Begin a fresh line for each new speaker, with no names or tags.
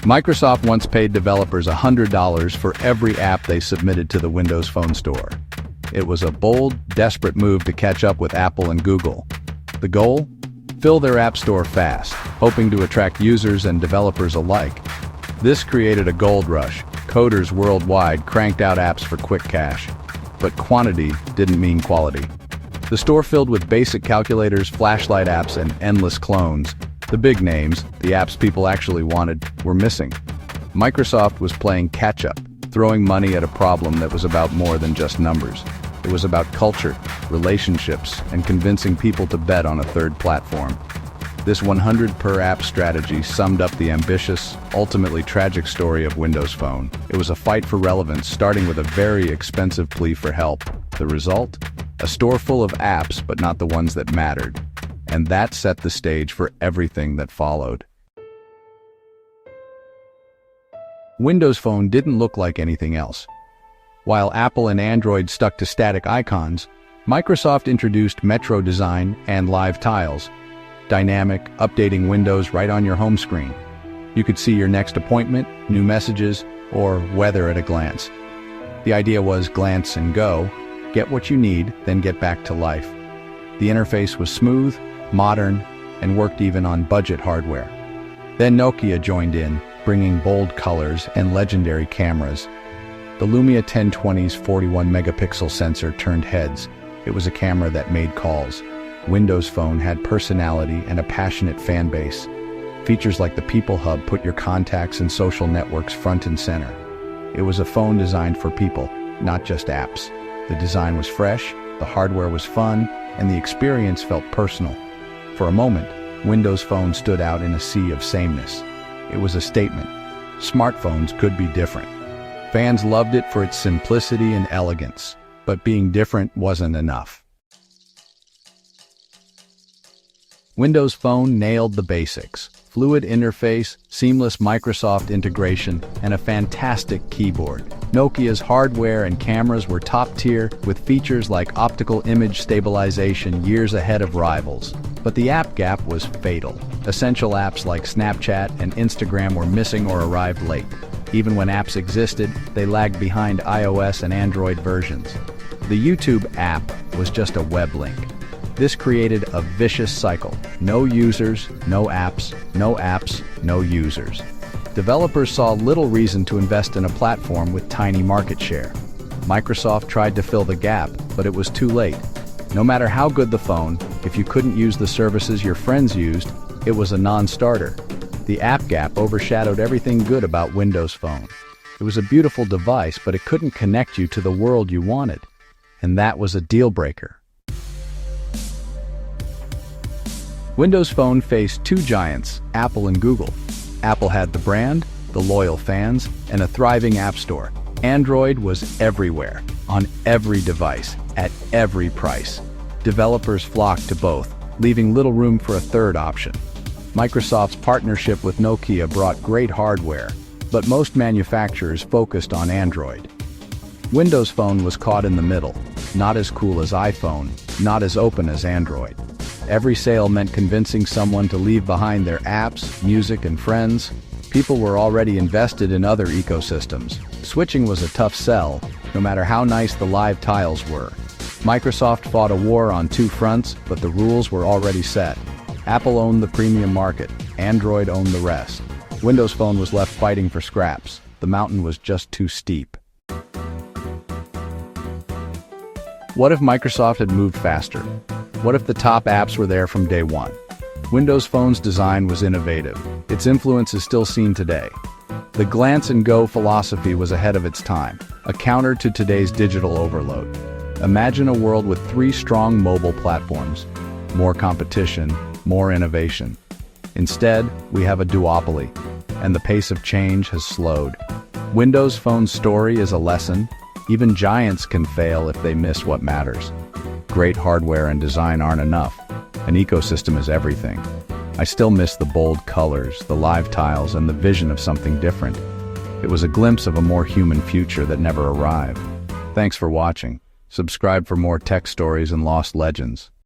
Microsoft once paid developers $100 for every app they submitted to the Windows Phone store. It was a bold, desperate move to catch up with Apple and Google. The goal? Fill their app store fast, hoping to attract users and developers alike. This created a gold rush. Coders worldwide cranked out apps for quick cash. But quantity didn't mean quality. The store filled with basic calculators, flashlight apps, and endless clones. The big names, the apps people actually wanted, were missing. Microsoft was playing catch-up, throwing money at a problem that was about more than just numbers. It was about culture, relationships, and convincing people to bet on a third platform. This 100 per app strategy summed up the ambitious, ultimately tragic story of Windows Phone. It was a fight for relevance, starting with a very expensive plea for help. The result? A store full of apps, but not the ones that mattered. And that set the stage for everything that followed. Windows Phone didn't look like anything else. While Apple and Android stuck to static icons, Microsoft introduced Metro design and live tiles, dynamic, updating windows right on your home screen. You could see your next appointment, new messages, or weather at a glance. The idea was glance and go, get what you need, then get back to life. The interface was smooth, modern, and worked even on budget hardware. Then Nokia joined in, bringing bold colors and legendary cameras. The Lumia 1020's 41-megapixel sensor turned heads. It was a camera that made calls. Windows Phone had personality and a passionate fan base. Features like the People Hub put your contacts and social networks front and center. It was a phone designed for people, not just apps. The design was fresh, the hardware was fun, and the experience felt personal. For a moment, Windows Phone stood out in a sea of sameness. It was a statement. Smartphones could be different. Fans loved it for its simplicity and elegance, but being different wasn't enough. Windows Phone nailed the basics: fluid interface, seamless Microsoft integration, and a fantastic keyboard. Nokia's hardware and cameras were top tier, with features like optical image stabilization years ahead of rivals. But the app gap was fatal. Essential apps like Snapchat and Instagram were missing or arrived late. Even when apps existed, they lagged behind iOS and Android versions. The YouTube app was just a web link. This created a vicious cycle. No users, no apps, no users. Developers saw little reason to invest in a platform with tiny market share. Microsoft tried to fill the gap, but it was too late. No matter how good the phone, if you couldn't use the services your friends used, it was a non-starter. The app gap overshadowed everything good about Windows Phone. It was a beautiful device, but it couldn't connect you to the world you wanted. And that was a deal breaker. Windows Phone faced two giants, Apple and Google. Apple had the brand, the loyal fans, and a thriving app store. Android was everywhere, on every device, at every price. Developers flocked to both, leaving little room for a third option. Microsoft's partnership with Nokia brought great hardware, but most manufacturers focused on Android. Windows Phone was caught in the middle, not as cool as iPhone, not as open as Android. Every sale meant convincing someone to leave behind their apps, music, and friends. People were already invested in other ecosystems. Switching was a tough sell, no matter how nice the live tiles were. Microsoft fought a war on two fronts, but the rules were already set. Apple owned the premium market, Android owned the rest. Windows Phone was left fighting for scraps. The mountain was just too steep. What if Microsoft had moved faster? What if the top apps were there from day one? Windows Phone's design was innovative. Its influence is still seen today. The glance and go philosophy was ahead of its time, a counter to today's digital overload. Imagine a world with three strong mobile platforms. More competition, more innovation. Instead, we have a duopoly, and the pace of change has slowed. Windows Phone's story is a lesson. Even giants can fail if they miss what matters. Great hardware and design aren't enough. An ecosystem is everything. I still miss the bold colors, the live tiles, and the vision of something different. It was a glimpse of a more human future that never arrived. Thanks for watching. Subscribe for more tech stories and lost legends.